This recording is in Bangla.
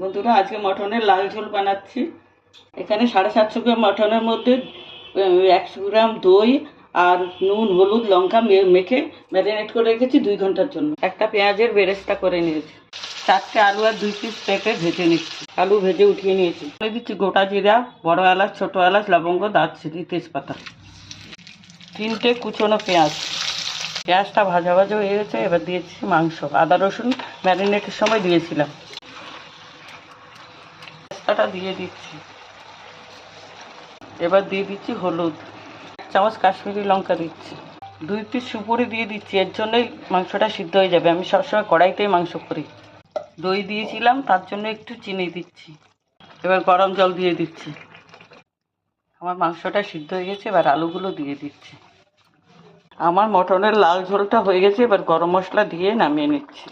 বন্ধুরা, আজকে মটনের লাল ঝোল বানাচ্ছি। এখানে 750 গ্রাম মটনের মধ্যে 100 গ্রাম দই আর নুন, হলুদ, লঙ্কা মেখে ম্যারিনেট করে রেখেছি 2 ঘন্টার জন্য। একটা পেঁয়াজের বেরেস্তা করে নিয়েছি। 4টে আলু আর 2 পিস পেঁপে ভেজে নিচ্ছি। আলু ভেজে উঠিয়ে নিয়েছি। বলে দিচ্ছি গোটা জিরা, বড় এলাচ, ছোট এলাচ, লবঙ্গ, দারচিনি, তেজপাতা, 3টে কুচনো পেঁয়াজ। পেঁয়াজটা ভাজা ভাজা হয়ে গেছে। এবার দিয়েছি মাংস। আদা রসুন ম্যারিনেটের সময় দিয়েছিলাম। পেস্তাটা দিয়ে দিচ্ছি। এবার দিয়ে দিচ্ছি হলুদ, 1 চামচ কাশ্মীরি লঙ্কা দিচ্ছি, 2 পিস সুপুরি দিয়ে দিচ্ছি। এর জন্যই মাংসটা সিদ্ধ হয়ে যাবে। আমি সবসময় কড়াইতেই মাংস করি। দই দিয়েছিলাম, তার জন্য একটু চিনি দিচ্ছি। এবার গরম জল দিয়ে দিচ্ছি। আমার মাংসটা সিদ্ধ হয়ে গেছে। এবার আলুগুলো দিয়ে দিচ্ছি। আমার মটনের লাল ঝোলটা হয়ে গেছে। এবার গরম মশলা দিয়ে নামিয়ে নিচ্ছি।